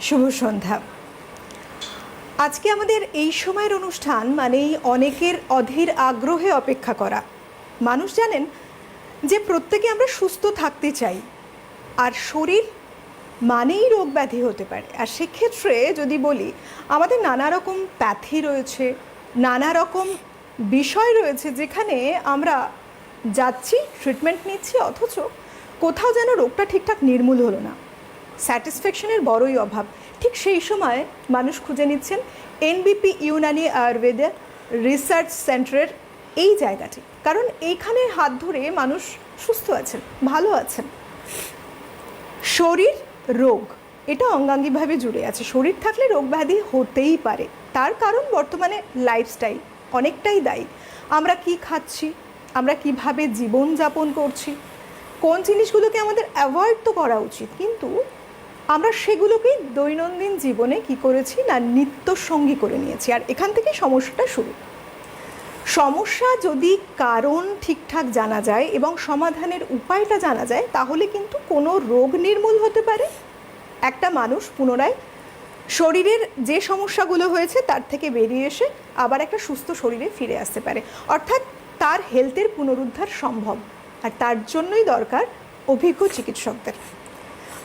শুভ সন্ধ্যা। আজকে আমাদের এই সময়ের অনুষ্ঠান মানেই অনেকের অধীর আগ্রহে অপেক্ষা করা। মানুষ জানেন যে প্রত্যেকে আমরা সুস্থ থাকতে চাই, আর শরীর মানেই রোগ ব্যাধি হতে পারে। আর সেক্ষেত্রে যদি বলি, আমাদের নানা রকম প্যাথি রয়েছে, নানা রকম বিষয় রয়েছে যেখানে আমরা যাচ্ছি, ট্রিটমেন্ট নিচ্ছি, অথচ কোথাও যেন রোগটা ঠিকঠাক নির্মূল হলো না। স্যাটিসফ্যাকশনের বড়ই অভাব। ঠিক সেই সময় মানুষ খুঁজে নিচ্ছেন এনবিপি ইউনানি আয়ুর্বেদা রিসার্চ সেন্টারের এই জায়গাটি, কারণ এইখানে হাত ধরে মানুষ সুস্থ আছেন, ভালো আছেন। শরীর রোগ এটা অঙ্গাঙ্গিভাবে জুড়ে আছে। শরীর থাকলে রোগ ব্যাধি হতেই পারে। তার কারণ বর্তমানে লাইফস্টাইল অনেকটাই দায়ী। আমরা কি খাচ্ছি, আমরা কিভাবে জীবনযাপন করছি, কোন জিনিসগুলোকে আমাদের অ্যাভয়েড তো করা উচিত, কিন্তু আমরা সেগুলোকেই দৈনন্দিন জীবনে কি করেছি না নিত্যসঙ্গী করে নিয়েছি। আর এখান থেকে সমস্যাটা শুরু। সমস্যা যদি কারণ ঠিকঠাক জানা যায় এবং সমাধানের উপায়টা জানা যায়, তাহলে কিন্তু কোনো রোগ নির্মূল হতে পারে। একটা মানুষ পুনরায় শরীরের যে সমস্যাগুলো হয়েছে তার থেকে বেরিয়ে এসে আবার একটা সুস্থ শরীরে ফিরে আসতে পারে। অর্থাৎ তার হেলথের পুনরুদ্ধার সম্ভব, আর তার জন্যই দরকার অভিজ্ঞ চিকিৎসকদের।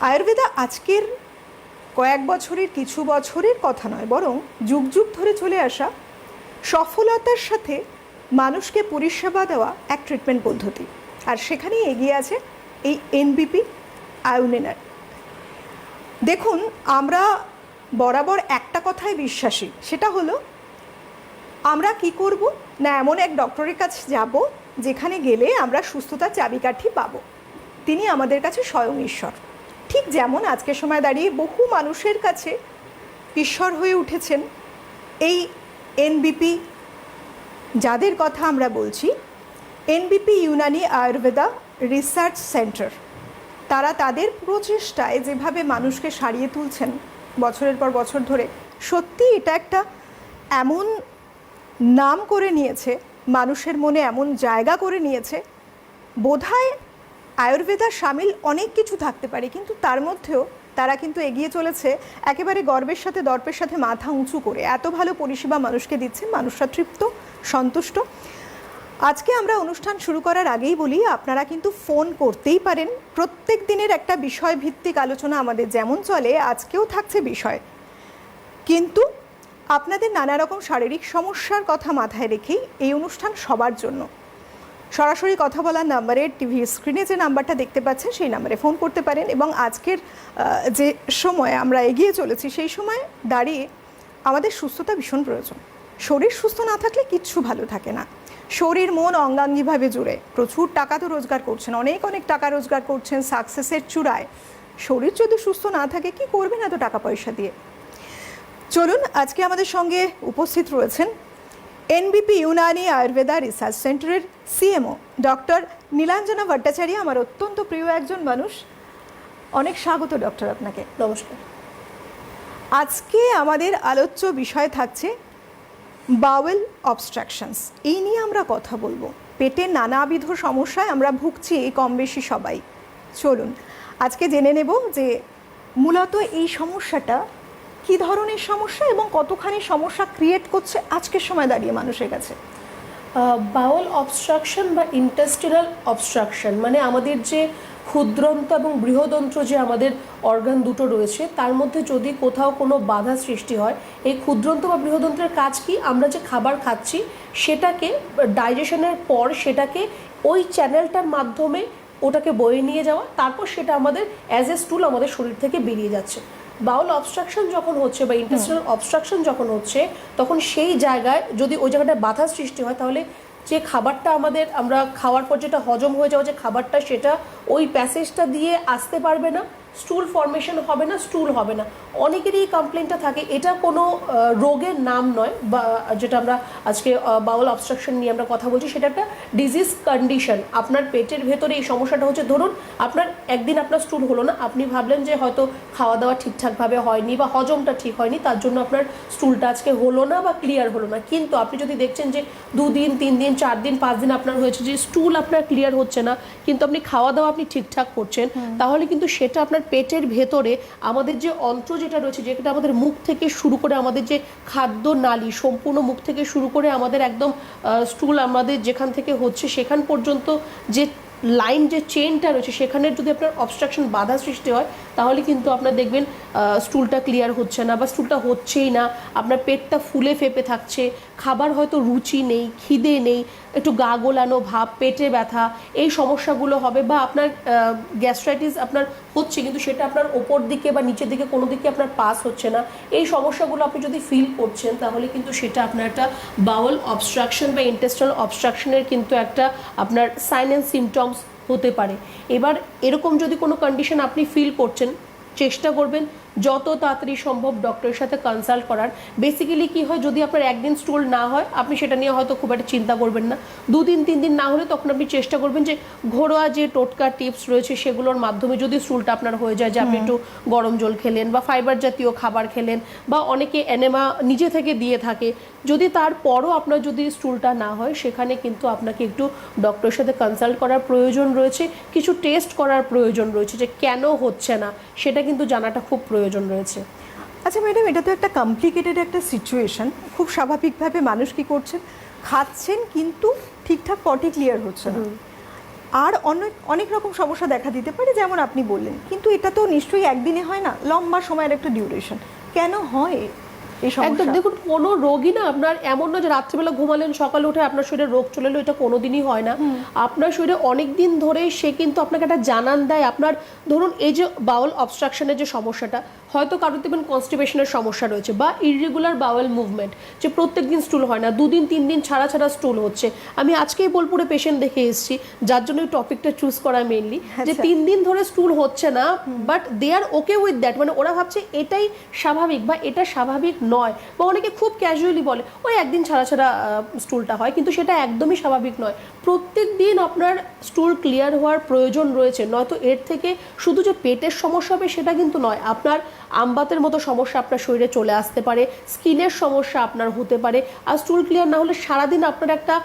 আয়ুর্বেদা আজকের কয়েক বছরের, কিছু বছরের কথা নয়, বরং যুগ যুগ ধরে চলে আসা সফলতার সাথে মানুষকে পরিষেবা দেওয়া এক ট্রিটমেন্ট পদ্ধতি। আর সেখানেই এগিয়ে আছে এই এনবিপি আয়ুনেনার। দেখুন, আমরা বরাবর একটা কথায় বিশ্বাসী, সেটা হলো আমরা কি করব না এমন এক ডক্টরের কাছে যাব যেখানে গেলে আমরা সুস্থতার চাবিকাঠি পাবো। তিনি আমাদের কাছে স্বয়ং ঈশ্বর। ঠিক যেমন আজকের সময় দাঁড়িয়ে বহু মানুষের কাছে ঈশ্বর হয়ে উঠেছেন এই এনবিপি, যাদের কথা আমরা বলছি, এনবিপি ইউনানি আয়ুর্বেদা রিসার্চ সেন্টার। তারা তাদের প্রচেষ্টায় যেভাবে মানুষকে সারিয়ে তুলছেন বছরের পর বছর ধরে, সত্যি এটা একটা এমন নাম করে নিয়েছে, মানুষের মনে এমন জায়গা করে নিয়েছে। বোধহয় আয়ুর্বেদার সামিল অনেক কিছু থাকতে পারে, কিন্তু তার মধ্যেও তারা কিন্তু এগিয়ে চলেছে একেবারে গর্বের সাথে, দর্পের সাথে মাথা উঁচু করে। এত ভালো পরিষেবা মানুষকে দিচ্ছেন, মানুষরা তৃপ্ত, সন্তুষ্ট। আজকে আমরা অনুষ্ঠান শুরু করার আগেই বলি, আপনারা কিন্তু ফোন করতেই পারেন। প্রত্যেক দিনের একটা বিষয়ভিত্তিক আলোচনা আমাদের যেমন চলে, আজকেও থাকছে বিষয়, কিন্তু আপনাদের নানা রকম শারীরিক সমস্যার কথা মাথায় রেখেই এই অনুষ্ঠান সবার জন্য। সরাসরি কথা বলার নাম্বারে, টিভি স্ক্রিনে যে নাম্বারটা দেখতে পাচ্ছেন সেই নাম্বারে ফোন করতে পারেন। এবং আজকের যে সময় আমরা এগিয়ে চলেছি, সেই সময় দাঁড়িয়ে আমাদের সুস্থতা ভীষণ প্রয়োজন। শরীর সুস্থ না থাকলে কিচ্ছু ভালো থাকে না। শরীর মন অঙ্গাঙ্গিভাবে জুড়ে প্রচুর টাকা তো রোজগার করছেন, অনেক অনেক টাকা রোজগার করছেন, সাকসেসের চূড়ায়। শরীর যদি সুস্থ না থাকে, কি করবেন এত টাকা পয়সা দিয়ে? চলুন, আজকে আমাদের সঙ্গে উপস্থিত রয়েছেন এনবিপি ইউনানি আয়ুর্বেদা রিসার্চ সেন্টারের সিএমও ডক্টর নীলাঞ্জনা ভট্টাচার্য। আমার অত্যন্ত প্রিয় একজন মানুষ। অনেক স্বাগত ডক্টর আপনাকে। নমস্কার। আজকে আমাদের আলোচ্য বিষয় থাকছে বাওয়েল অবস্ট্রাকশনস। এই নিয়ে আমরা কথা বলবো। পেটের নানাবিধ সমস্যায় আমরা ভুগছি কম বেশি সবাই। চলুন আজকে জেনে নেব যে মূলত এই সমস্যাটা কী ধরনের সমস্যা এবং কতখানি সমস্যা ক্রিয়েট করছে আজকের সময় দাঁড়িয়ে মানুষের কাছে। বাউল অবস্ট্রাকশন বা ইন্টেস্টিনাল অবস্ট্রাকশন মানে আমাদের যে ক্ষুদ্রন্ত্র এবং বৃহদন্ত্র যে আমাদের অর্গান দুটো রয়েছে, তার মধ্যে যদি কোথাও কোনো বাধা সৃষ্টি হয়, এই ক্ষুদ্রন্ত্র বা বৃহদন্ত্রের কাজ কি, আমরা যে খাবার খাচ্ছি সেটাকে ডাইজেশনের পর সেটাকে ওই চ্যানেলটার মাধ্যমে ওটাকে বয়ে নিয়ে যাওয়া, তারপর সেটা আমাদের অ্যাজ এ স্টুল আমাদের শরীর থেকে বেরিয়ে যাচ্ছে। বাউল অবস্ট্রাকশন যখন হচ্ছে বা ইন্টেস্টিনাল অবস্ট্রাকশন যখন হচ্ছে, তখন সেই জায়গায় যদি ওই জায়গাটায় বাধা সৃষ্টি হয়, তাহলে যে খাবারটা আমরা খাওয়ার পর যেটা হজম হয়ে যাওয়া যে খাবারটা, সেটা ওই প্যাসেজটা দিয়ে আসতে পারবে না, স্টুল ফর্মেশন হবে না, স্টুল হবে না। অনেকেরই এই কমপ্লেনটা থাকে। এটা কোনো রোগের নাম নয়, বা যেটা আমরা আজকে বাউল অবস্ট্রাকশন নিয়ে আমরা কথা বলছি, সেটা একটা ডিজিজ কন্ডিশন। আপনার পেটের ভেতরে এই সমস্যাটা হচ্ছে। ধরুন আপনার একদিন আপনার স্টুল হলো না, আপনি ভাবলেন যে হয়তো খাওয়া দাওয়া ঠিকঠাকভাবে হয়নি বা হজমটা ঠিক হয়নি, তার জন্য আপনার স্টুলটা আজকে হলো না বা ক্লিয়ার হলো না। কিন্তু আপনি যদি দেখছেন যে 2 দিন 3 দিন 4 দিন 5 দিন আপনার হয়েছে যে স্টুল আপনার ক্লিয়ার হচ্ছে না, কিন্তু আপনি খাওয়া দাওয়া আপনি ঠিকঠাক করছেন, তাহলে কিন্তু সেটা আপনার পেটের ভেতরে আমাদের যে অন্ত্র যেটা রয়েছে, যেটা আমাদের মুখ থেকে শুরু করে আমাদের যে খাদ্য নালী, সম্পূর্ণ মুখ থেকে শুরু করে আমাদের একদম স্টুল আমাদের যেখান থেকে হচ্ছে সেখান পর্যন্ত যে লাইন, যে চেনটা রয়েছে, সেখানে যদি আপনার অবস্ট্রাকশন, বাধা সৃষ্টি হয়, তাহলে কিন্তু আপনার দেখবেন স্টুলটা ক্লিয়ার হচ্ছে না বা স্টুলটা হচ্ছেই না, আপনার পেটটা ফুলে ফেপে থাকছে, খাবার হয়তো রুচি নেই, খিদে নেই, একটু গা গোলানো ভাব, পেটে ব্যথা, এই সমস্যাগুলো হবে। বা আপনার গ্যাস্ট্রাইটিস আপনার হচ্ছে কিন্তু সেটা আপনার ওপর দিকে বা নিচের দিকে কোনো দিকে আপনার পাস হচ্ছে না, এই সমস্যাগুলো আপনি যদি ফিল করছেন, তাহলে কিন্তু সেটা আপনার একটা বাউল অবস্ট্রাকশন বা ইন্টেস্টাইনাল অবস্ট্রাকশনের কিন্তু একটা আপনার সাইন অ্যান্ড সিমটমস হতে পারে। এবার এরকম যদি কোনো কন্ডিশন আপনি ফিল করছেন, চেষ্টা করবেন যত তাড়াতাড়ি সম্ভব ডক্টরের সাথে কনসাল্ট করার। বেসিক্যালি কি হয়, যদি আপনার একদিন স্টুল না হয়, আপনি সেটা নিয়ে হয়তো খুব একটা চিন্তা করবেন না। 2 দিন 3 দিন না হলে তখন আপনি চেষ্টা করবেন যে ঘরোয়া যে টোটকা টিপস রয়েছে সেগুলোর মাধ্যমে যদি স্টুলটা আপনার হয়ে যায়, যে আপনি একটু গরম জল খেলেন বা ফাইবার জাতীয় খাবার খেলেন, বা অনেকে এনেমা নিজে থেকে দিয়ে থাকে, যদি তারপরও আপনার যদি স্টুলটা না হয়, সেখানে কিন্তু আপনাকে একটু ডক্টরের সাথে কনসাল্ট করার প্রয়োজন রয়েছে, কিছু টেস্ট করার প্রয়োজন রয়েছে, যে কেন হচ্ছে না সেটা কিন্তু জানাটা খুব প্রয়োজন রয়েছে। আচ্ছা ম্যাডাম, এটা তো একটা কমপ্লিকেটেড একটা সিচুয়েশন। খুব স্বাভাবিকভাবে মানুষ কি করছেন, খাচ্ছেন কিন্তু ঠিকঠাক পটি ক্লিয়ার হচ্ছে না, আর অনেক অনেক রকম সমস্যা দেখা দিতে পারে, যেমন আপনি বললেন। কিন্তু এটা তো নিশ্চয়ই একদিনে হয় না, লম্বা সময়ের একটা ডিউরেশন। কেন হয় এই একদম, সমস্যা? দেখুন কোনো রোগই না আপনার এমন না যে রাত্রিবেলা ঘুমালেন সকালে উঠে আপনার শরীরে রোগ চলে এলো, এটা কোনোদিনই হয় না। আপনার শরীরে অনেক দিন ধরে সে কিন্তু আপনাকে একটা জানান দেয়। আপনার ধরুন এই যে বাউল অবস্ট্রাকশনের যে সমস্যাটা, হয়তো কারোর দেখবেন কনস্টিপেশনের সমস্যা রয়েছে বা ইররেগুলার বাউল মুভমেন্ট, যে প্রত্যেক দিন স্টুল হয় না, 2 দিন 3 দিন ছাড়া ছাড়া স্টুল হচ্ছে। আমি আজকেই বোলপুরে পেশেন্ট দেখে এসেছি, যার জন্য এই টপিকটা চুজ করা মেইনলি, যে 3 দিন ধরে স্টুল হচ্ছে না, but they are okay with that, মানে ওরা ভাবছে এটাই স্বাভাবিক বা এটা স্বাভাবিক নয়। বা অনেকে খুব ক্যাজুয়ালি বলে ওই একদিন ছাড়া ছাড়া স্টুলটা হয়, কিন্তু সেটা একদমই স্বাভাবিক নয়। প্রত্যেক দিন আপনার স্টুল ক্লিয়ার হওয়ার প্রয়োজন রয়েছে, নয়তো এর থেকে শুধু যে পেটের সমস্যা হবে সেটা কিন্তু নয়, আপনার আমবাতের মতো সমস্যা আপনার শরীরে চলে আসতে পারে, স্কিনের সমস্যা আপনার হতে পারে। আর স্টুল ক্লিয়ার না হলে সারাদিন আপনার একটা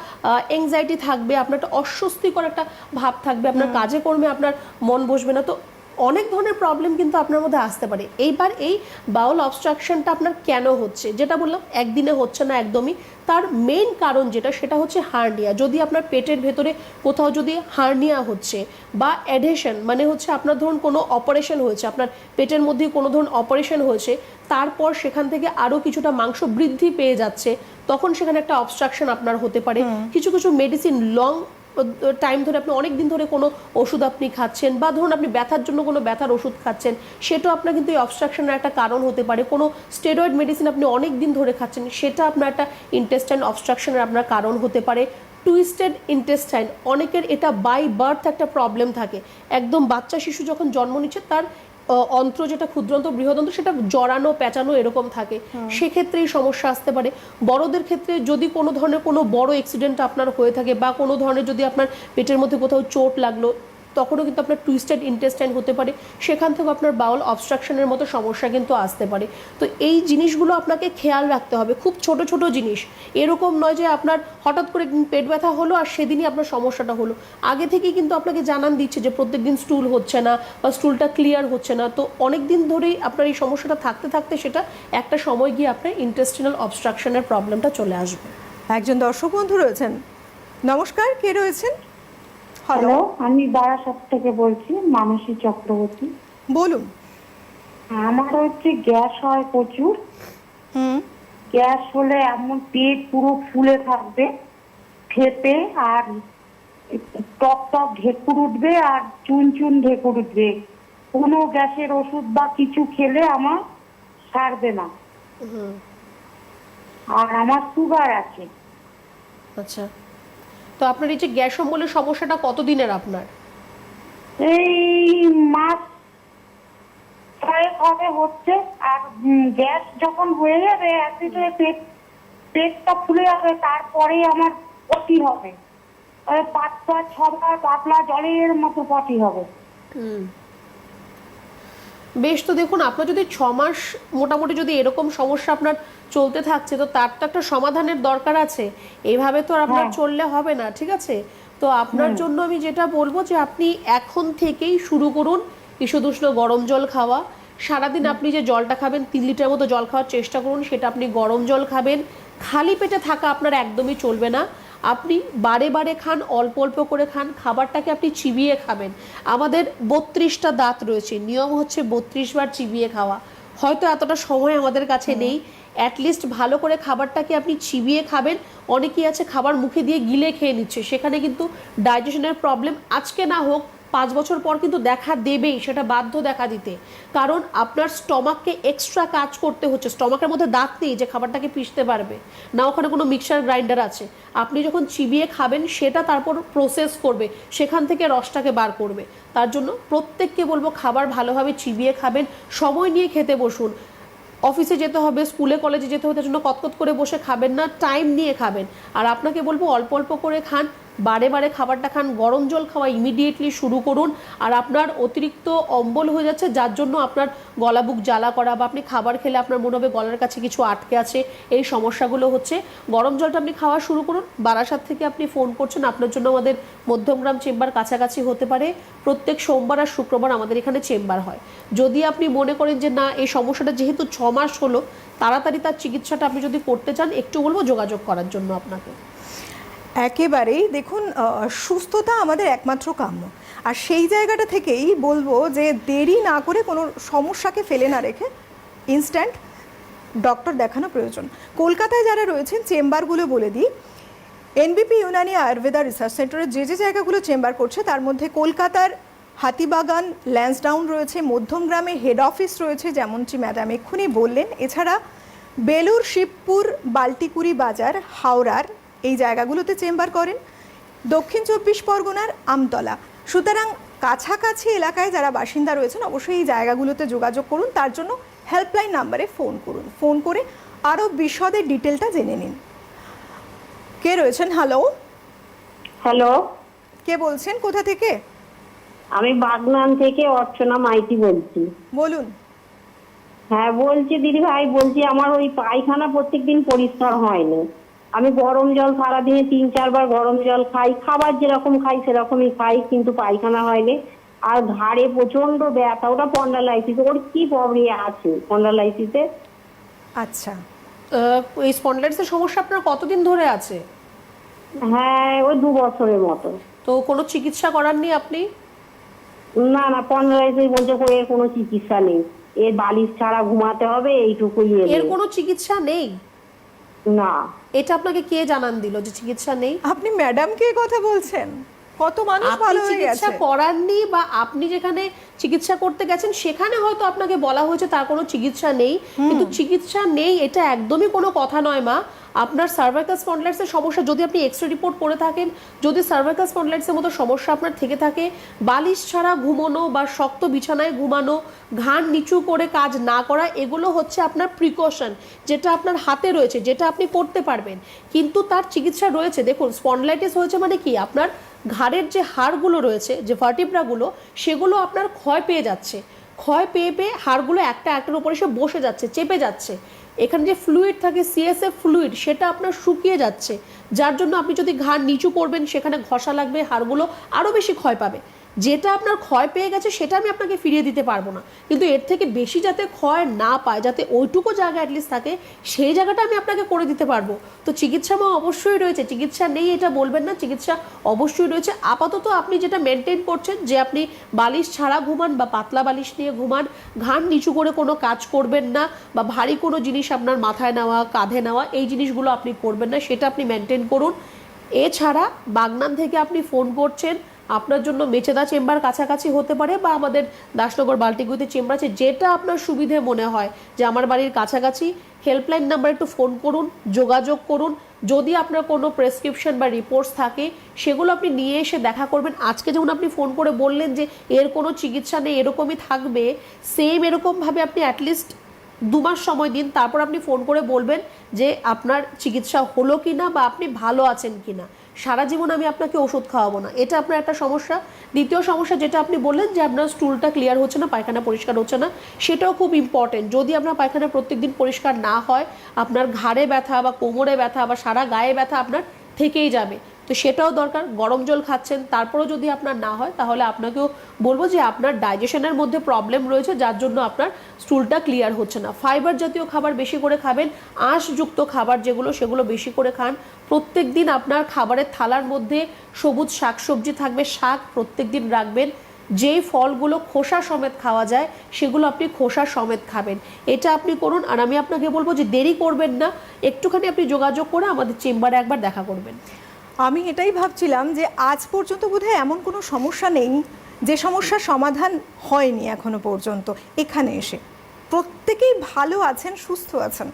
অ্যাংজাইটি থাকবে, আপনার একটা অস্বস্তিকর একটা ভাব থাকবে, আপনার কাজে কর্মে আপনার মন বসবে না। তো অনেক ধরনের প্রবলেম কিন্তু আপনার মধ্যে আসতে পারে। এইবার এই বাউল অবস্ট্রাকশনটা আপনার কেন হচ্ছে, যেটা বললাম একদিনে হচ্ছে না একদমই, তার মেইন কারণ যেটা সেটা হচ্ছে হার্নিয়া। যদি আপনার পেটের ভেতরে কোথাও যদি হার্নিয়া হচ্ছে বা অ্যাডহেশন, মানে হচ্ছে আপনার ধরুন কোনো অপারেশন হয়েছে, আপনার পেটের মধ্যে কোনো ধরুন অপারেশন হয়েছে, তারপর সেখান থেকে আরও কিছুটা মাংস বৃদ্ধি পেয়ে যাচ্ছে, তখন সেখানে একটা অবস্ট্রাকশন আপনার হতে পারে। কিছু কিছু মেডিসিন লং টাইম ধরে আপনি অনেক দিন ধরে কোনো ওষুধ আপনি খাচ্ছেন, বা ধরুন আপনি ব্যথার জন্য কোনো ব্যথার ওষুধ খাচ্ছেন, সেটাও আপনার কিন্তু এই অবস্ট্রাকশনের একটা কারণ হতে পারে। কোনো স্টেরয়েড মেডিসিন আপনি অনেক দিন ধরে খাচ্ছেন, সেটা আপনার একটা ইন্টেস্টাইন অবস্ট্রাকশনের আপনার কারণ হতে পারে। টুইস্টেড ইন্টেস্টাইন, অনেকের এটা বাই বার্থ একটা প্রবলেম থাকে, একদম বাচ্চা শিশু যখন জন্ম নিচ্ছে তার অন্ত্র, যেটা ক্ষুদ্রন্ত্র বৃহদন্ত্র, সেটা জড়ানো পেঁচানো এরকম থাকে, সেক্ষেত্রে এই সমস্যা আসতে পারে। বড়দের ক্ষেত্রে যদি কোনো ধরনের কোনো বড় অ্যাক্সিডেন্ট আপনার হয়ে থাকে, বা কোনো ধরনের যদি আপনার পেটের মধ্যে কোথাও চোট লাগলো, তখনও কিন্তু আপনার টুইস্টেড ইন্টেস্টাইন হতে পারে, সেখান থেকে আপনার বাউল অবস্ট্রাকশনের মতো সমস্যা কিন্তু আসতে পারে। তো এই জিনিসগুলো আপনাকে খেয়াল রাখতে হবে, খুব ছোট ছোট জিনিস। এরকম নয় যে আপনার হঠাৎ করে পেট ব্যথা হলো আর সেদিনই আপনার সমস্যাটা হলো, আগে থেকেই কিন্তু আপনাকে জানান দিচ্ছে যে প্রত্যেকদিন স্টুল হচ্ছে না বা স্টুলটা ক্লিয়ার হচ্ছে না। তো অনেক দিন ধরেই আপনার এই সমস্যাটা থাকতে থাকতে সেটা একটা সময় গিয়ে আপনার ইন্টেস্টিনাল অবস্ট্রাকশনের প্রবলেমটা চলে আসবে। একজন দর্শক বন্ধু রয়েছেন। নমস্কার, কে রয়েছেন? হ্যালো, আমি বারাসাত থেকে বলছি, মানসী চক্রবর্তী। বলুন। আমার হচ্ছে গ্যাস হয় প্রচুর। গ্যাস হলে এমন পেট পুরো ফুলে থাকবে, ফেপে, আর টক টক ঢেকুর উঠবে আর চুন চুন ঢেকুর উঠবে। কোনো গ্যাসের ওষুধ বা কিছু খেলে আমার সারবে না। আর আমার সুগার আছে। আচ্ছা, তো আপনার এই যে গ্যাস অম্বলের সমস্যাটা কতদিনের আপনার? এই মাস ছয়েক হবে হচ্ছে। আর গ্যাস যখন হয়ে যাবে অ্যাসিডে পেটটা ফুলে যাবে, তারপরে আমার পটি হবে। 5-6 বার পাতলা জলের মতো পটি হবে। বেশ, তো দেখুন আপনার যদি 6 মাস মোটামুটি যদি এরকম সমস্যা আপনার চলতে থাকছে, তো তার তো একটা সমাধানের দরকার আছে। এইভাবে তো আর আপনার চললে হবে না, ঠিক আছে? তো আপনার জন্য আমি যেটা বলবো যে আপনি এখন থেকেই শুরু করুন ঈষদুষ্ণ গরম জল খাওয়া, সারাদিন আপনি যে জলটা খাবেন 3 লিটার মতো জল খাওয়ার চেষ্টা করুন, সেটা আপনি গরম জল খাবেন। খালি পেটে থাকা আপনার একদমই চলবে না, আপনি বারে বারে খান, অল্প অল্প করে খান, খাবারটাকে আপনি চিবিয়ে খাবেন। আমাদের 32টা দাঁত রয়েছে, নিয়ম হচ্ছে 32 বার চিবিয়ে খাওয়া। হয়তো এতটা সময় আমাদের কাছে নেই, অ্যাটলিস্ট ভালো করে খাবারটাকে আপনি চিবিয়ে খাবেন। অনেকেই আছে খাবার মুখে দিয়ে গিলে খেয়ে নিচ্ছে, সেখানে কিন্তু ডাইজেশনের প্রবলেম আজকে না হোক 5 বছর পর কিন্তু দেখা দেবেই, সেটা বাধ্য দেখা দিতে। কারণ আপনার স্টমাককে এক্সট্রা কাজ করতে হচ্ছে। স্টমাকের মধ্যে দাঁত নেই যে খাবারটাকে পিষতে পারবে, না ওখানে কোনো মিক্সার গ্রাইন্ডার আছে। আপনি যখন চিবিয়ে খাবেন সেটা তারপর প্রসেস করবে, সেখান থেকে রসটাকে বার করবে। তার জন্য প্রত্যেককে বলবো খাবার ভালোভাবে চিবিয়ে খাবেন, সময় নিয়ে খেতে বসুন। অফিসে যেতে হবে, স্কুলে কলেজে যেতে হবে, তার জন্য কতকত করে বসে খাবেন না, টাইম নিয়ে খাবেন। আর আপনাকে বলবো অল্প অল্প করে খান, বারে বারে খাবারটা খান, গরম জল খাওয়া ইমিডিয়েটলি শুরু করুন। আর আপনার অতিরিক্ত অম্বল হয়ে যাচ্ছে, যার জন্য আপনার গলা বুক জ্বালা করা, বা আপনি খাবার খেলে আপনার মনে হবে গলার কাছে কিছু আটকে আছে, এই সমস্যাগুলো হচ্ছে, গরম জলটা আপনি খাওয়া শুরু করুন। বারাসাত থেকে আপনি ফোন করছেন, আপনার জন্য আমাদের মধ্যমগ্রাম চেম্বার কাছাকাছি হতে পারে। প্রত্যেক সোমবার আর শুক্রবার আমাদের এখানে চেম্বার হয়। যদি আপনি মনে করেন যে না এই সমস্যাটা যেহেতু 6 মাস হলো, তাড়াতাড়ি তার চিকিৎসাটা আপনি যদি করতে চান, একটু বলবো যোগাযোগ করার জন্য আপনাকে। একেবারেই দেখুন, সুস্থতা আমাদের একমাত্র কাম্য। আর সেই জায়গাটা থেকেই বলবো যে দেরি না করে কোনো সমস্যাকে ফেলে না রেখে ইনস্ট্যান্ট ডক্টর দেখানো প্রয়োজন। কলকাতায় যারা রয়েছেন চেম্বারগুলো বলে দিই, এনবিপি ইউনানি আয়ুর্বেদা রিসার্চ সেন্টারের যে যে জায়গাগুলো চেম্বার করছে তার মধ্যে কলকাতার হাতিবাগান, ল্যান্সডাউন রয়েছে, মধ্যমগ্রামে হেড অফিস রয়েছে যেমনটি ম্যাডাম এক্ষুনি বললেন। এছাড়া বেলুর, শিবপুর, বাল্টিকুড়ি বাজার, হাওড়ার এই জায়গাগুলোতে চেম্বার করেন। দক্ষিণ 24 পরগনার আমতলা। সুতরাং কাছাকাছি এলাকায় যারা বাসিন্দা রয়েছেন অবশ্যই এই জায়গাগুলোতে যোগাযোগ করুন। তার জন্য হেল্পলাইন নাম্বারে ফোন করুন, ফোন করে আরও বিশদে ডিটেলটা জেনে নিন। কে রয়েছেন? হ্যালো। হ্যালো, কে বলছেন, কোথা থেকে? আমি বাগনান থেকে অর্চনা মাইতি বলছি। বলুন। হ্যাঁ বলছি দিদি ভাই, বলছি আমার ওই পায়খানা প্রত্যেকদিন পরিষ্কার হয়নি। আমি গরম জল সারাদিনে 3-4 বার গরম জল খাই, খাবার যেরকম খাই সেরকমই খাই, কিন্তু পায়খানা হয়নি। আর ঘাড়ে প্রচন্ড ব্যথা, ওটা স্পন্ডালাইটিস। ওর কি প্রবলেম আছে স্পন্ডালাইটিসে? আচ্ছা, এই স্পন্ডলাইটিসের সমস্যা আপনার কতদিন ধরে আছে? হ্যাঁ, ওই 2 বছরের মতো। তো কোনো চিকিৎসা করাননি আপনি? না না, স্পন্ডালাইটিস বলতে করে কোনো চিকিৎসা নেই, এর বালিশ ছাড়া ঘুমাতে হবে, এইটুকুই। এর কোনো চিকিৎসা নেই? না। এটা আপনাকে কে জানান দিল যে চিকিৎসা নেই? আপনি ম্যাডামকে কথা বলছেন? কত মানুষ আপনি ভালো হয়ে চিকিৎসা গেছে। করাননি, বা আপনি যেখানে চিকিৎসা করতে গেছেন সেখানে হয়তো আপনাকে বলা হয়েছে তার কোনো চিকিৎসা নেই। কিন্তু চিকিৎসা নেই এটা একদমই কোনো কথা নয় মা। আপনার সার্ভাইকাল স্পন্ডলাইটিসের সমস্যা, যদি আপনি এক্সরে রিপোর্ট করে থাকেন, যদি সার্ভাইকাল স্পন্ডলাইটিসের মতো সমস্যা আপনার থেকে থাকে, বালিশ ছাড়া ঘুমানো বা শক্ত বিছানায় ঘুমানো, ঘাড় নিচু করে কাজ না করা, এগুলো হচ্ছে আপনার প্রিকশন, যেটা আপনার হাতে রয়েছে, যেটা আপনি করতে পারবেন। কিন্তু তার চিকিৎসা রয়েছে। দেখুন, স্পন্ডলাইটিস হয়েছে মানে কি, আপনার ঘাড়ের যে হাড়গুলো রয়েছে, যে ভার্টিব্রাগুলো, সেগুলো আপনার ক্ষয় পেয়ে যাচ্ছে। ক্ষয় পেয়ে পেয়ে হাড়গুলো একটা একটার উপরে এসে বসে যাচ্ছে, চেপে যাচ্ছে। এখানে যে ফ্লুইড থাকে, সিএসএফ ফ্লুইড, সেটা আপনার শুকিয়ে যাচ্ছে, যার জন্য আপনি যদি ঘাড় নিচু করবেন সেখানে ঘষা লাগবে, হাড়গুলো আরও বেশি ক্ষয় পাবে। যেটা আপনার ক্ষয় পেয়ে গেছে সেটা আমি আপনাকে ফিরিয়ে দিতে পারবো না, কিন্তু এর থেকে বেশি যাতে ক্ষয় না পায়, যাতে ওইটুকু জায়গা অ্যাটলিস্ট থাকে, সেই জায়গাটা আমি আপনাকে করে দিতে পারবো। তো চিকিৎসা অবশ্যই রয়েছে, চিকিৎসা নেই এটা বলবেন না, চিকিৎসা অবশ্যই রয়েছে। আপাতত আপনি যেটা মেনটেন করছেন, যে আপনি বালিশ ছাড়া ঘুমান বা পাতলা বালিশ নিয়ে ঘুমান, ঘাড় নিচু করে কোনো কাজ করবেন না, বা ভারী কোনো জিনিস আপনার মাথায় নেওয়া, কাঁধে নেওয়া, এই জিনিসগুলো আপনি করবেন না, সেটা আপনি মেনটেন করুন। এছাড়া বাগনান থেকে আপনি ফোন করছেন, আপনার জন্য মেচেদা চেম্বার কাছাকাছি হতে পারে, বা আমাদের দাসনগর বাল্টিগুড়িতে চেম্বার আছে, যেটা আপনার সুবিধে মনে হয় যে আমার বাড়ির কাছাকাছি। হেল্পলাইন নাম্বার একটু ফোন করুন, যোগাযোগ করুন। যদি আপনার কোনো প্রেসক্রিপশন বা রিপোর্টস থাকে সেগুলো আপনি নিয়ে এসে দেখা করবেন। আজকে যেমন আপনি ফোন করে বললেন যে এর কোনো চিকিৎসা নেই, এরকমই থাকবে, সেম এরকমভাবে আপনি অ্যাটলিস্ট 2 মাস সময় দিন, তারপর আপনি ফোন করে বলবেন যে আপনার চিকিৎসা হলো কি না, বা আপনি ভালো আছেন কি না। সারা জীবন আমি আপনাকে ওষুধ খাওয়াবো না, এটা আপনার একটা সমস্যা। দ্বিতীয় সমস্যা যেটা আপনি বললেন যে আপনার স্টুলটা ক্লিয়ার হচ্ছে না, পায়খানা পরিষ্কার হচ্ছে না, সেটাও খুব ইম্পর্টেন্ট। যদি আপনার পায়খানা প্রত্যেকদিন পরিষ্কার না হয়, আপনার ঘাড়ে ব্যথা বা কোমরে ব্যথা বা সারা গায়ে ব্যথা আপনার থেকেই যাবে। তো সেটাও দরকার। গরম জল খাচ্ছেন তারপরেও যদি আপনার না হয়, তাহলে আপনাকেও বলবো যে আপনার ডাইজেশনের মধ্যে প্রবলেম রয়েছে, যার জন্য আপনার স্টুলটা ক্লিয়ার হচ্ছে না। ফাইবার জাতীয় খাবার বেশি করে খাবেন, আঁশযুক্ত খাবার যেগুলো সেগুলো বেশি করে খান। প্রত্যেক দিন আপনার খাবারের থালার মধ্যে সবুজ শাকসবজি থাকবে, শাক প্রত্যেক দিন রাখবেন। যেই ফলগুলো খোসা সমেত খাওয়া যায় সেগুলো আপনি খোসা সমেত খাবেন, এটা আপনি করুন। আর আমি আপনাকে বলবো যে দেরি করবেন না, একটুখানি আপনি যোগাযোগ করে আমাদের চেম্বারে একবার দেখা করবেন। আমি এটাই ভাবছিলাম যে আজ পর্যন্ত বোধহয় এমন কোনো সমস্যা নেই যে সমস্যার সমাধান হয়নি এখনো পর্যন্ত এখানে এসে। প্রত্যেকেই ভালো আছেন, সুস্থ আছেন।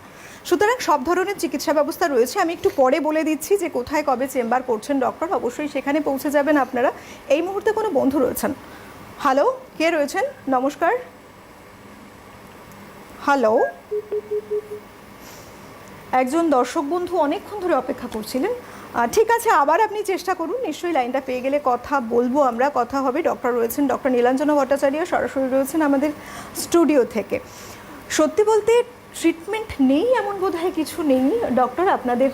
সুতরাং সব ধরনের চিকিৎসা ব্যবস্থা রয়েছে। আমি একটু পরে বলে দিচ্ছি যে কোথায় কবে চেম্বার করছেন ডক্টর, অবশ্যই সেখানে পৌঁছে যাবেন আপনারা। এই মুহূর্তে কোনো বন্ধু রয়েছেন। হ্যালো, কে রয়েছেন? নমস্কার। হ্যালো, একজন দর্শক বন্ধু অনেকক্ষণ ধরে অপেক্ষা করছিলেন। ঠিক আছে, আবার আপনি চেষ্টা করুন, নিশ্চয়ই লাইনটা পেয়ে গেলে কথা বলবো আমরা, কথা হবে। ডক্টর রয়েছেন, ডক্টর নীলাঞ্জনা ভট্টাচার্য সরাসরি রয়েছেন আমাদের স্টুডিও থেকে। সত্যি বলতে ট্রিটমেন্ট নেই এমন বোধহয় কিছু নেই ডক্টর। আপনাদের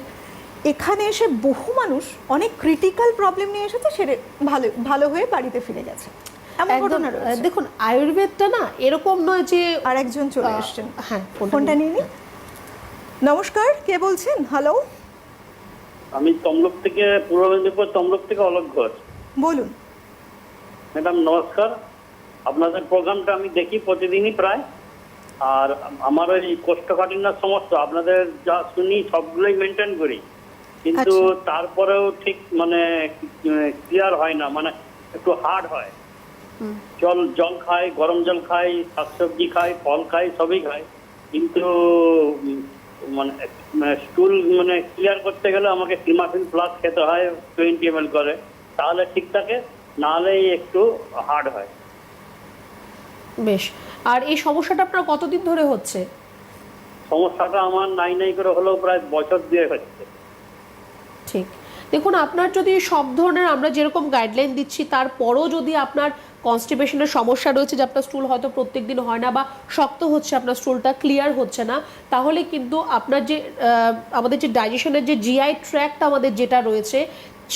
এখানে এসে বহু মানুষ অনেক ক্রিটিক্যাল প্রবলেম নিয়ে এসেছে, সেরে ভালো হয়ে বাড়িতে ফিরে গেছে, এমন ঘটনা রয়েছে। দেখুন, আয়ুর্বেদটা না এরকম নয় যে আরেকজন চলে এসছেন। হ্যাঁ, ফোনটা নিয়ে নিন। নমস্কার, কে বলছেন? হ্যালো, আমি তমলুক থেকে, পূর্ব মেদিনীপুর তমলুক থেকে অলোক ঘোষ। বলুন। ম্যাডাম নমস্কার। আপনাদের প্রোগ্রামটা আমি দেখি প্রতিদিনই প্রায়। আর আমার ওই কোষ্ঠকাঠিন্যের সমস্যা আপনাদের যা শুনি সবগুলোই মেনটেন করি, কিন্তু তারপরেও ঠিক মানে ক্লিয়ার হয় না, মানে একটু হার্ড হয়। জল খাই, গরম জল খাই, শাকসবজি খাই, ফল খাই, সবই খাই, কিন্তু মানে স্টুল মানে ক্লিয়ার করতে গেলে আমাকে ক্লিমাফিন প্লাস খেতে হয় 20 ml করে, তাহলে ঠিক থাকে, নাহলেই একটু হার্ড হয়। বেশ। আর এই সমস্যাটা আপনার কতদিন ধরে হচ্ছে? সমস্যাটা আমার নাই করে হলেও প্রায় বছর দিয়ে হচ্ছে। ঠিক, দেখুন আপনার যদি সব ধরনের আমরা যেরকম গাইডলাইন দিচ্ছি তারপরও যদি আপনার কনস্টিপেশনের সমস্যা রয়েছে, যে আপনার স্টুল হয়তো প্রত্যেক দিন হয় না বা শক্ত হচ্ছে, আপনার স্টুলটা ক্লিয়ার হচ্ছে না, তাহলে কিন্তু আপনার যে আমাদের যে ডাইজেশনের যে জিআই ট্র্যাক্ট আমাদের যেটা রয়েছে,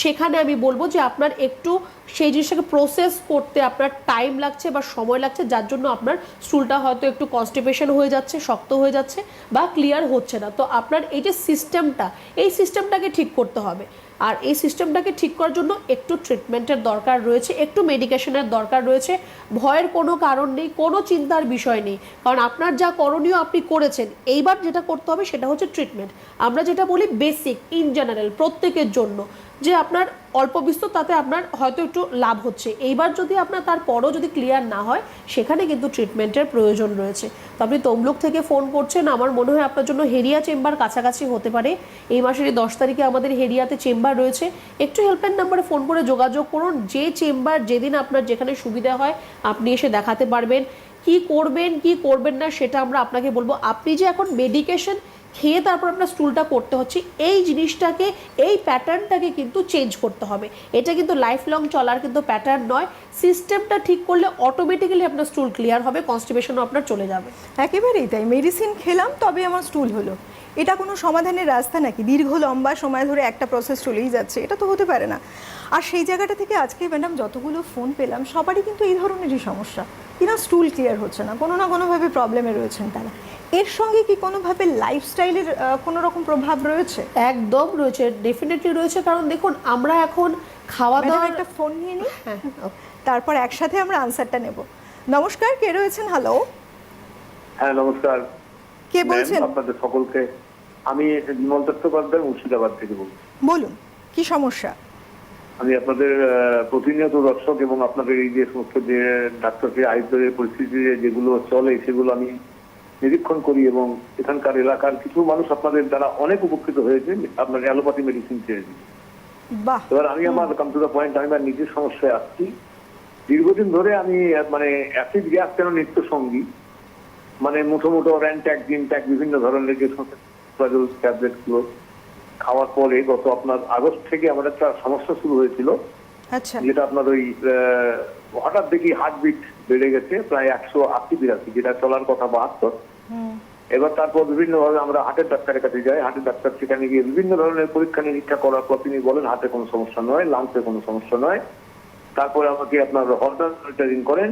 সেখানে আমি বলবো যে আপনার একটু সেই জিনিসটাকে প্রসেস করতে আপনার টাইম লাগছে বা সময় লাগছে, যার জন্য আপনার স্টুলটা হয়তো একটু কনস্টিপেশন হয়ে যাচ্ছে, শক্ত হয়ে যাচ্ছে বা ক্লিয়ার হচ্ছে না। তো আপনার এই যে সিস্টেমটা, এই সিস্টেমটাকে ঠিক করতে হবে। আর এই সিস্টেমটাকে ঠিক করার জন্য একটু ট্রিটমেন্টের দরকার রয়েছে, একটু মেডিকেশনের দরকার রয়েছে। ভয়ের কোনো কারণ নেই, কোনো চিন্তার বিষয় নেই, কারণ আপনার যা করণীয় আপনি করেছেন। এইবার যেটা করতে হবে সেটা হচ্ছে ট্রিটমেন্ট। আমরা যেটা বলি বেসিক ইন জেনারেল প্রত্যেকের জন্য, যে আপনার অল্প বিস্তর তাতে আপনার হয়তো একটু লাভ হচ্ছে। এইবার যদি আপনার তারপরও যদি ক্লিয়ার না হয়, সেখানে কিন্তু ট্রিটমেন্টের প্রয়োজন রয়েছে। তো আপনি তমলুক থেকে ফোন করছেন, আমার মনে হয় আপনার জন্য হেরিয়া চেম্বার কাছাকাছি হতে পারে। এই মাসের 10 তারিখে আমাদের হেরিয়াতে চেম্বার রয়েছে। একটু হেল্পলাইন নাম্বারে ফোন করে যোগাযোগ করুন। যে চেম্বার যেদিন আপনার যেখানে সুবিধা হয় আপনি এসে দেখাতে পারবেন। কি করবেন কি করবেন না সেটা আমরা আপনাকে বলবো। আপনি যে এখন মেডিকেশন খেয়ে তারপর আপনার স্টুলটা করতে হচ্ছে, এই জিনিসটাকে, এই প্যাটার্নটাকে কিন্তু চেঞ্জ করতে হবে। এটা কিন্তু লাইফ লং চলার কিন্তু প্যাটার্ন নয়। সিস্টেমটা ঠিক করলে অটোমেটিক্যালি আপনার স্টুল ক্লিয়ার হবে, কনস্টিপেশনও আপনার চলে যাবে। একেবারেই তাই। মেডিসিন খেলাম তবে আমার স্টুল হলো, এটা কোনো সমাধানের রাস্তা নাকি? দীর্ঘ লম্বা সময় ধরে একটা প্রসেস চলেই যাচ্ছে, এটা তো হতে পারে না। আর সেই জায়গাটা থেকে আজকে ম্যাডাম যতগুলো ফোন পেলাম সবারই কিন্তু এই ধরনেরই সমস্যা, কিনা স্টুল ক্লিয়ার হচ্ছে না, কোনো না কোনোভাবে প্রবলেমে রয়েছেন তারা। এর সঙ্গে কি কোনোভাবে লাইফস্টাইলের কোনো রকম প্রভাব রয়েছে? একদম রয়েছে, ডেফিনেটলি রয়েছে। কারণ দেখুন, আমরা এখন খাওয়া দাওয়া, একটা ফোন নিয়ে নিই, হ্যাঁ, তারপর একসাথে আমরা আনসারটা নেব। নমস্কার, কে রয়েছেন? হ্যালো, হ্যাঁ নমস্কার। কে বলছেন? আপনাদের সকলকে আমি বিমল চট্টোপাধ্যায় মুর্শিদাবাদ থেকে বলছি। বলুন, কি সমস্যা? আমি আপনাদের প্রতিনিয়ত দর্শক এবং আপনাদের এই যে সমস্ত যে ডাক্তারকে আয়ুর্বেদের পরিস্থিতি যেগুলো চলে সেগুলো আমি নিরীক্ষণ করি, এবং এখানকার এলাকার কিছু মানুষ আপনাদের দ্বারা অনেক উপকৃত হয়েছে আপনার অ্যালোপ্যাথি মেডিসিন ছেড়ে দিয়ে। বাহ। এবার আমি আমার কাম টু দ্য পয়েন্ট, আমি আমার নিজের সমস্যায় আসছি। দীর্ঘদিন ধরে আমি মানে অ্যাসিড গ্যাস কেন নিত্য সঙ্গী, মানে মুঠো র্যান্ট্যাক জিনট্যাক বিভিন্ন ধরনের যে ট্যাবলেট গুলো খাওয়ার পরে গত আপনার আগস্ট থেকে আমার একটা সমস্যা শুরু হয়েছিল। আচ্ছা, যেটা আপনার ওই হঠাৎ দেখি হার্টবিট বেড়ে গেছে প্রায় 180-82, যেটা চলার কথা 72, এবার তারপর বিভিন্নভাবে আমরা হার্টের ডাক্তারের কাছে যাই। হার্টের ডাক্তার সেখানে গিয়ে বিভিন্ন ধরনের পরীক্ষা নিরীক্ষা করার পর তিনি বলেন হার্টে কোনো সমস্যা নয়, লাংসে কোনো সমস্যা নয়। তারপরে আমাকে আপনার হরমোন মনিটরিং করেন,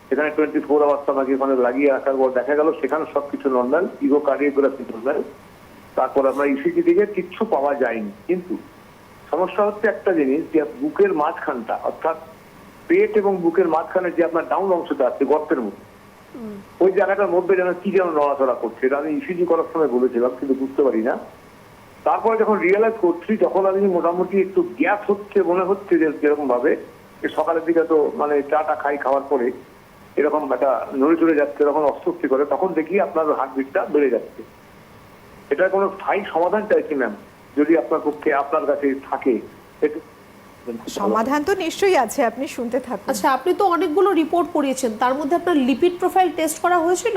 সেখানে 24 আওয়ার্স আমাকে ওখানে লাগিয়ে আসার পর দেখা গেল সেখানে সবকিছু নর্মাল, ইকোকার্ডিওগ্রাফি নর্মাল। তারপর আমরা ইসিজি থেকে কিচ্ছু পাওয়া যায়নি। কিন্তু সমস্যা হচ্ছে একটা জিনিস, যে বুকের মাঝখানটা অর্থাৎ পেট এবং বুকের মাঝখানে যে আপনার ডাউন অংশটা আছে গর্তের মধ্যে, ওই জায়গাটার মধ্যে যেন কি যেন নড়াচড়া করছে। এটা আমি ইসিজি করার সময় বলেছিলাম, কিন্তু বুঝতে পারি না। তারপরে যখন রিয়েলাইজ করছি, তখন আমি মোটামুটি একটু গ্যাস হচ্ছে মনে হচ্ছে, যে যেরকম ভাবে সকালের দিকে তো মানে চাটা খাওয়ার পরে এরকম একটা নড়ে চড়ে যাচ্ছে, তখন অস্বস্তি করে, তখন দেখি আপনার হার্টবিটটা বেড়ে যাচ্ছে। এটার কোনো স্থায়ী সমাধান চাইছি ম্যাম, যদি আপনার পক্ষে আপনার কাছে থাকে একটু। সমাধান তো নিশ্চয়ই আছে, আপনি শুনতে থাকুন। আচ্ছা, আপনি তো অনেকগুলো রিপোর্ট করিয়েছেন, তার মধ্যে আপনার লিপিড প্রোফাইল টেস্ট করা হয়েছিল?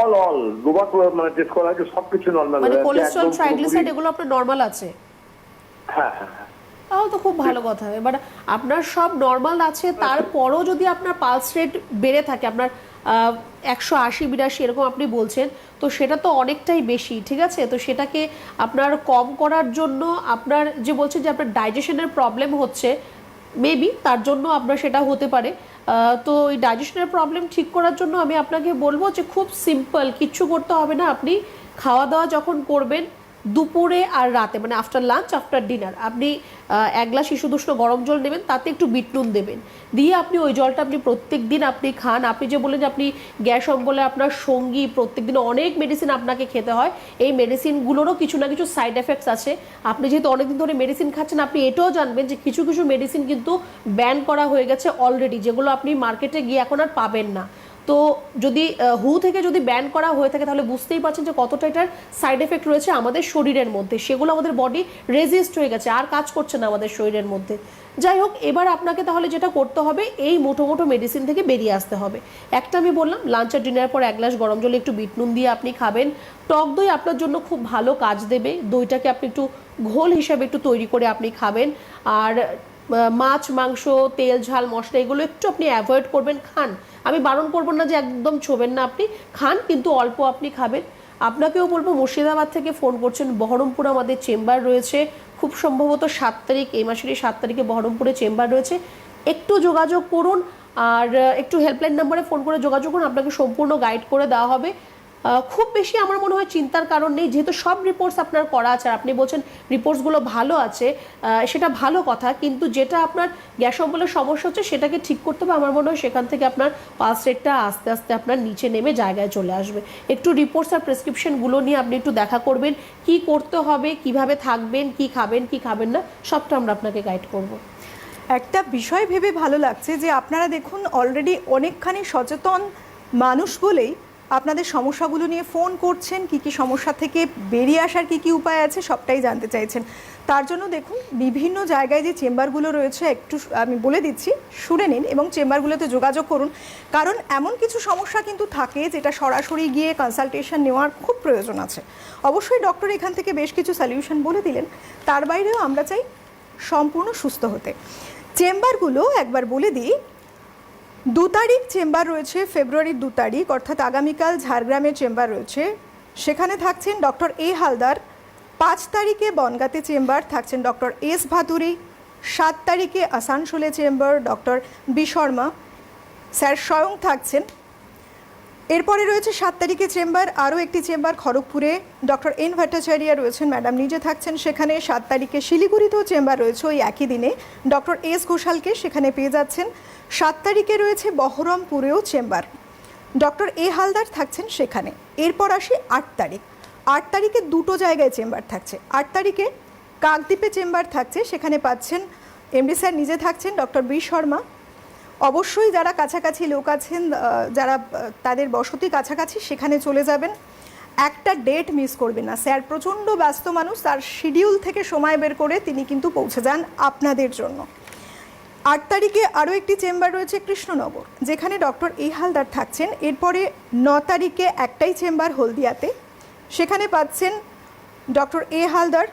অল দুবার মানে টেস্ট করা হয়েছে, সবকিছু নর্মাল। মানে কোলেস্টেরল, ট্রাইগ্লিসারাইড এগুলো আপনার নরমাল আছে? হ্যাঁ। তাও তো খুব ভালো কথা। এবার আপনার সব নর্মাল আছে, তারপরও যদি আপনার পালস রেট বেড়ে থাকে, আপনার 180-82 এরকম আপনি বলছেন, তো সেটা তো অনেকটাই বেশি, ঠিক আছে? তো সেটাকে আপনার কম করার জন্য আপনার যে বলছেন যে আপনার ডাইজেশনের প্রবলেম হচ্ছে, মেবি তার জন্য আপনার সেটা হতে পারে। তো এই ডাইজেশনের প্রবলেম ঠিক করার জন্য আমি আপনাকে বলবো যে খুব সিম্পল, কিচ্ছু করতে হবে না। আপনি খাওয়া দাওয়া যখন করবেন দুপুরে আর রাতে, মানে আফটার লাঞ্চ আফটার ডিনার, আপনি 1 গ্লাস শিশুদুষ্ণ গরম জল নেবেন, তাতে একটু বিট নুন দেবেন, দিয়ে আপনি ওই জলটা আপনি প্রত্যেক দিন আপনি খান। আপনি যে বলেন যে আপনি গ্যাস অম্বলে আপনার সঙ্গী, প্রত্যেক দিন অনেক মেডিসিন আপনাকে খেতে হয়, এই মেডিসিনগুলোরও কিছু না কিছু সাইড এফেক্টস আছে। আপনি যেহেতু অনেকদিন ধরে মেডিসিন খাচ্ছেন, আপনি এটাও জানবেন যে কিছু কিছু মেডিসিন কিন্তু ব্যান করা হয়ে গেছে অলরেডি, যেগুলো আপনি মার্কেটে গিয়ে এখন আর পাবেন না। তো যদি হু থেকে যদি ব্যান করা হয়ে থাকে, তাহলে বুঝতেই পারছেন যে কতটা এটার সাইড এফেক্ট রয়েছে আমাদের শরীরের মধ্যে। সেগুলো আমাদের বডি রেজিস্ট হয়ে গেছে, আর কাজ করছে না আমাদের শরীরের মধ্যে। যাই হোক, এবার আপনাকে তাহলে যেটা করতে হবে, এই মোটো মেডিসিন থেকে বেরিয়ে আসতে হবে। একটা আমি বললাম, লাঞ্চ আর ডিনারের পর 1 গ্লাস গরম জলে একটু বিট নুন দিয়ে আপনি খাবেন। টক দই আপনার জন্য খুব ভালো কাজ দেবে, দইটাকে আপনি একটু ঘোল হিসাবে একটু তৈরি করে আপনি খাবেন। আর মাছ, মাংস, তেল, ঝাল, মশলা এগুলো একটু আপনি অ্যাভয়েড করবেন। খান, আমি বারণ করবো না যে একদম ছোবেন না, আপনি খান, কিন্তু অল্প আপনি খাবেন। আপনাকেও বলবো, মুর্শিদাবাদ থেকে ফোন করছেন, বহরমপুর আমাদের চেম্বার রয়েছে, খুব সম্ভবত 7 তারিখ, এই মাসেরই 7 তারিখে বহরমপুরে চেম্বার রয়েছে। একটু যোগাযোগ করুন, আর একটু হেল্পলাইন নাম্বারে ফোন করে যোগাযোগ করুন, আপনাকে সম্পূর্ণ গাইড করে দেওয়া হবে। খুব বেশি আমার মনে হয় চিন্তার কারণ নেই, যেহেতু সব রিপোর্টস আপনার করা আছে। আর আপনি বলছেন রিপোর্টসগুলো ভালো আছে, সেটা ভালো কথা, কিন্তু যেটা আপনার গ্যাস অম্বলের সমস্যা হচ্ছে সেটাকে ঠিক করতে হবে। আমার মনে হয় সেখান থেকে আপনার পালস রেটটা আস্তে আস্তে আপনার নিচে নেমে জায়গায় চলে আসবে। একটু রিপোর্টস আর প্রেসক্রিপশনগুলো নিয়ে আপনি একটু দেখা করবেন, কি করতে হবে, কিভাবে থাকবেন, কি খাবেন কি খাবেন না, সবটা আমরা আপনাকে গাইড করব। একটা বিষয় ভেবে ভালো লাগছে যে আপনারা দেখুন অলরেডি অনেকখানি সচেতন মানুষ বলেই আপনাদের সমস্যাগুলো নিয়ে ফোন করছেন, কি কি সমস্যা থেকে বেরিয়ে আসার কি কি উপায় আছে সবটাই জানতে চাইছেন। তার জন্য দেখুন বিভিন্ন জায়গায় যে চেম্বারগুলো রয়েছে, একটু আমি বলে দিচ্ছি, শুনে নিন এবং চেম্বারগুলোতে যোগাযোগ করুন। কারণ এমন কিছু সমস্যা কিন্তু থাকে যেটা সরাসরি গিয়ে কনসালটেশন নেওয়ার খুব প্রয়োজন আছে। অবশ্যই ডক্টর এখান থেকে বেশ কিছু সলিউশন বলে দিলেন, তার বাইরেও আমরা চাই সম্পূর্ণ সুস্থ হতে। চেম্বারগুলো একবার বলে দিই। 2 তারিখ চেম্বার রয়েছে, ফেব্রুয়ারির 2 তারিখ, অর্থাৎ আগামীকাল ঝাড়গ্রামের চেম্বার রয়েছে, সেখানে থাকছেন ডক্টর এ হালদার। 5 তারিখে বনগাঁতে চেম্বার, থাকছেন ডক্টর এস ভাতুরি। 7 তারিখে আসানসোলে chamber, doctor B Sharma sir স্বয়ং থাকছেন। এরপরে রয়েছে 7 তারিখে চেম্বার, আরও একটি চেম্বার খড়গপুরে, ডক্টর এন ভট্টাচার্য রয়েছেন, ম্যাডাম নিজে থাকছেন সেখানে। 7 তারিখে শিলিগুড়িতেও চেম্বার রয়েছে, ওই একই দিনে ডক্টর এস ঘোষালকে সেখানে পেয়ে যাচ্ছেন। 7 তারিখে রয়েছে বহরমপুরেও চেম্বার, ডক্টর এ হালদার থাকছেন সেখানে। এরপর আসি 8 তারিখ। 8 তারিখে 2টো জায়গায় চেম্বার থাকছে। 8 তারিখে কাকদ্বীপে চেম্বার থাকছে, সেখানে পাচ্ছেন এমডি স্যার নিজে থাকছেন, ডক্টর বি শর্মা। অবশ্যই যারা কাছাকাছি লোক আছেন, যারা তাদের বসতি কাছাকাছি, সেখানে চলে যাবেন। একটা ডেট মিস করবেন না, স্যার প্রচণ্ড ব্যস্ত মানুষ, তার শিডিউল থেকে সময় বের করে তিনি কিন্তু পৌঁছে যান আপনাদের জন্য। 8 তারিখে আরও একটি চেম্বার রয়েছে কৃষ্ণনগর, যেখানে ডক্টর এ হালদার থাকছেন। এরপরে 9 তারিখে একটাই চেম্বার হলদিয়াতে, সেখানে পাচ্ছেন ডক্টর এ হালদার।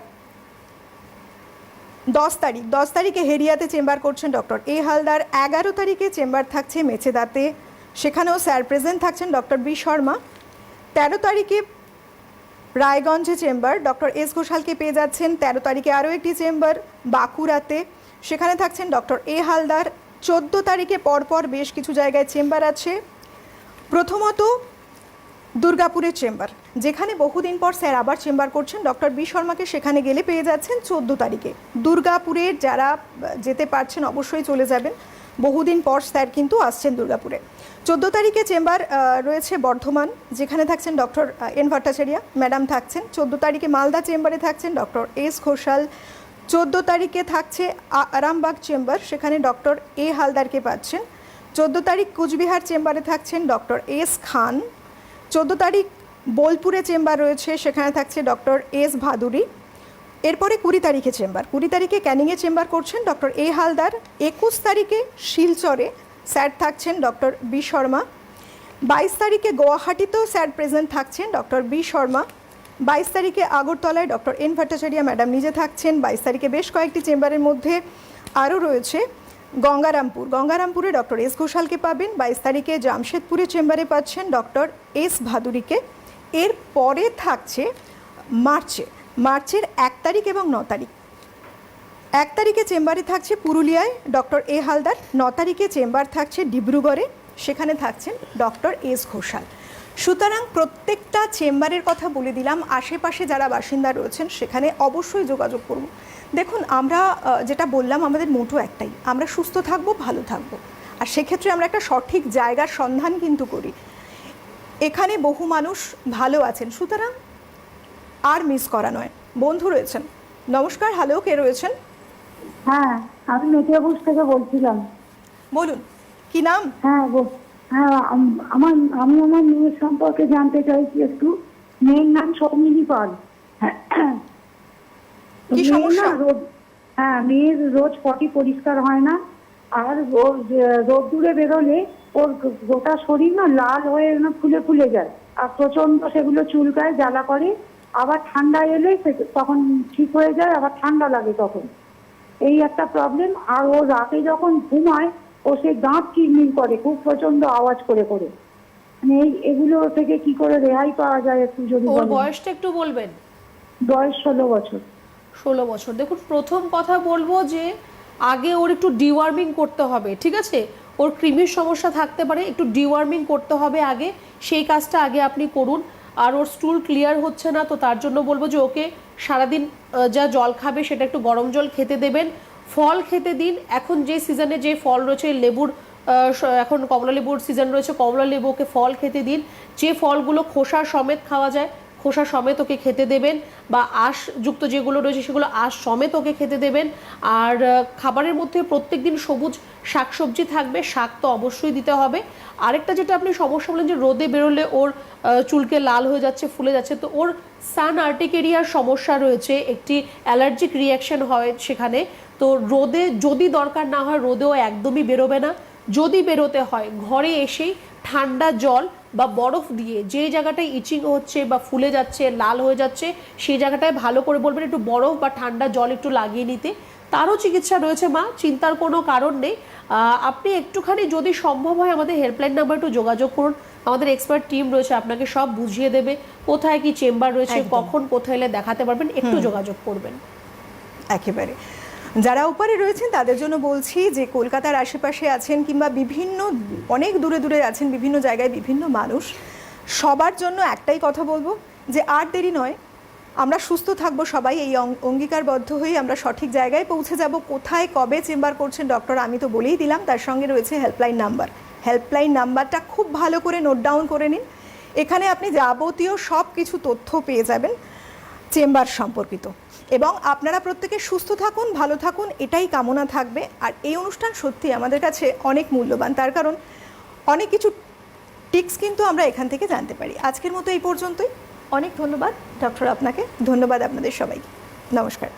10 তারিখে হেরিয়াতে চেম্বার করছেন ডক্টর এ হালদার। 11 তারিখে চেম্বার থাকছে মেচেদাতে, সেখানেও স্যার প্রেজেন্ট থাকছেন ডক্টর বি শর্মা। 13 তারিখে রায়গঞ্জে চেম্বার ডক্টর এস ঘোষালকে পেয়ে যাচ্ছেন। 13 তারিখে আরও একটি চেম্বার বাঁকুড়াতে, সেখানে থাকছেন ডক্টর এ হালদার। 14 তারিখে পরপর বেশ কিছু জায়গায় চেম্বার আছে। প্রথমত দুর্গাপুরের চেম্বার, যেখানে বহুদিন পর স্যার আবার চেম্বার করছেন ডক্টর বি শর্মাকে, সেখানে গেলে পেয়ে যাচ্ছেন 14 তারিখে। দুর্গাপুরের যারা যেতে পারছেন অবশ্যই চলে যাবেন, বহুদিন পর স্যার কিন্তু আসছেন দুর্গাপুরে। 14 তারিখে চেম্বার রয়েছে বর্ধমান, যেখানে থাকছেন ডক্টর এন ভট্টাচার্য ম্যাডাম থাকছেন। 14 তারিখে মালদা চেম্বারে থাকছেন ডক্টর এস ঘোষাল। 14 তারিখে থাকছে আরামবাগ চেম্বার, সেখানে ডক্টর এ হালদারকে পাচ্ছেন। 14 তারিখ কুচবিহার চেম্বারে থাকছেন ডক্টর এস খান। 14 তারিখ বোলপুরে চেম্বার রয়েছে, সেখানে থাকছে ডক্টর এস ভাদুরী। এরপরে 20 তারিখে চেম্বার, 20 তারিখে ক্যানিংয়ে চেম্বার করছেন ডক্টর এ হালদার। 21 তারিখে শিলচরে স্যার থাকছেন ডক্টর বি শর্মা। 22 তারিখে গুয়াহাটিতেও স্যার প্রেজেন্ট থাকছেন ডক্টর বি শর্মা। 22 তারিখে আগরতলায় ডক্টর এন ভট্টাচার্য ম্যাডাম নিজে থাকছেন। 22 তারিখে বেশ কয়েকটি চেম্বারের মধ্যে আরও রয়েছে গঙ্গারামপুরে ডক্টর এস ঘোষালকে পাবেন। 22 তারিখে জামশেদপুরে চেম্বারে পাচ্ছেন ডক্টর এস ভাদুরীকে। এর পরে থাকছে মার্চের 1 তারিখ এবং 9 তারিখ। 1 তারিখে চেম্বারে থাকছে পুরুলিয়ায় ডক্টর এ হালদার। 9 তারিখে চেম্বার থাকছে ডিব্রুগড়ে, সেখানে থাকছেন ডক্টর এস ঘোষাল। সুতরাং প্রত্যেকটা চেম্বারের কথা বলে দিলাম। আশেপাশে যারা বাসিন্দা রয়েছেন সেখানে অবশ্যই যোগাযোগ করব। দেখুন, আমরা যেটা বললাম, আমাদের মোটো একটাই, আমরা সুস্থ থাকব, ভালো থাকব। আর সেক্ষেত্রে আমরা একটা সঠিক জায়গার সন্ধান কিন্তু করি। এখানে বহু মানুষ ভালো আছেন, সুতরাং আর মিস করা নয়। বন্ধু রয়েছেন, নমস্কার। হ্যালো, কে রয়েছেন? হ্যাঁ, আমি মেটিয়াবুজ থেকে বলছিলাম। বলুন, কি নাম? হ্যাঁ আমি আমার মেয়ের সম্পর্কে জানতে চাইছি একটু। মেয়ের নাম সৌমিনী পাল। কি সমস্যা? মেয়ের রোজ পটি পরিষ্কার হয় না, আর রোদ্দুরে বেরোলে ওর গোটা শরীর না লাল হয়ে ফুলে ফুলে যায়, আর প্রচন্ড সেগুলো চুলকায়, জ্বালা করে। আবার ঠান্ডা এলে তখন ঠিক হয়ে যায়, আবার ঠান্ডা লাগে তখন। এই একটা প্রবলেম। আর ও রাতে যখন ঘুমায় ও সে দাঁত কিরমির করে খুব, প্রচন্ড আওয়াজ করে করে। মানে এগুলো থেকে কি করে রেহাই পাওয়া যায় একটু যদি ওর বলেন। বয়সটা একটু বলবেন। বয়স 16 বছর। 16 বছর। দেখুন, প্রথম কথা বলবো যে আগে ওর একটু ডিওয়ার্মিং করতে হবে, ঠিক আছে? ওর কৃমির সমস্যা থাকতে পারে, একটু ডিওয়ার্মিং করতে হবে আগে, সেই কাজটা আগে আপনি করুন। আর ওর স্টুল ক্লিয়ার হচ্ছে না, তো তার জন্য বলবো যে ওকে সারাদিন যা জল খাবে সেটা একটু গরম জল খেতে দেবেন, ফল খেতে দিন। এখন যে সিজনে যে ফল রয়েছে, লেবুর এখন কমলা লেবুর সিজন রয়েছে, কমলা লেবু ওকে ফল খেতে দিন। যে ফলগুলো খোসা সমেত খাওয়া যায় খোসা সমেত ওকে খেতে দেবেন, বা আঁশযুক্ত যেগুলো রয়েছে সেগুলো আঁশ সমেত ওকে খেতে দেবেন। আর খাবারের মধ্যে প্রত্যেকদিন সবুজ শাকসবজি থাকবে, শাক তো অবশ্যই দিতে হবে। আরেকটা যেটা আপনি সমস্যা বলেন যে রোদে বেরোলে ওর চুলকে লাল হয়ে যাচ্ছে, ফুলে যাচ্ছে, তো ওর সান আর্টিকেরিয়ার সমস্যা রয়েছে, একটি অ্যালার্জিক রিয়াকশন হয় সেখানে। তো রোদে যদি দরকার না হয় রোদেও একদমই বেরোবে না। যদি বেরোতে হয় ঘরে এসেই ঠান্ডা জল বা বরফ দিয়ে যে জায়গাটায় ইচিং হচ্ছে বা ফুলে যাচ্ছে, লাল হয়ে যাচ্ছে, সেই জায়গাটায় ভালো করে বলবেন একটু বরফ বা ঠান্ডা জল একটু লাগিয়ে নিতে। তারও চিকিৎসা রয়েছে মা, চিন্তার কোনো কারণ নেই। আপনি একটুখানি যদি সম্ভব হয় আমাদের হেল্পলাইন নাম্বার একটু যোগাযোগ করুন, আমাদের এক্সপার্ট টিম রয়েছে, আপনাকে সব বুঝিয়ে দেবে কোথায় কি চেম্বার রয়েছে, কখন কোথায় এলে দেখাতে পারবেন, একটু যোগাযোগ করবেন। একেবারে। যারা উপরে রয়েছেন তাদের জন্য বলছি যে কলকাতার আশেপাশে আছেন কিংবা বিভিন্ন অনেক দূরে দূরে আছেন, বিভিন্ন জায়গায় বিভিন্ন মানুষ, সবার জন্য একটাই কথা বলবো যে আর দেরি নয়, আমরা সুস্থ থাকবো সবাই। এই অঙ্গীকারবদ্ধ হয়ে আমরা সঠিক জায়গায় পৌঁছে যাব। কোথায় কবে চেম্বার করছেন ডক্টর আমি তো বলেই দিলাম, তার সঙ্গে রয়েছে হেল্পলাইন নাম্বার। হেল্পলাইন নাম্বারটা খুব ভালো করে নোট ডাউন করে নিন। এখানে আপনি যাবতীয় সব কিছু তথ্য পেয়ে যাবেন চেম্বার সম্পর্কিত। এবং আপনারা প্রত্যেকে সুস্থ থাকুন, ভালো থাকুন, এটাই কামনা থাকবে। আর এই অনুষ্ঠান সত্যি আমাদের কাছে অনেক মূল্যবান, তার কারণ অনেক কিছু টিপস কিন্তু আমরা এখান থেকে জানতে পারি। আজকের মতো এই পর্যন্তই। অনেক ধন্যবাদ ডক্টর আপনাকে, ধন্যবাদ আপনাদের সবাইকে। নমস্কার।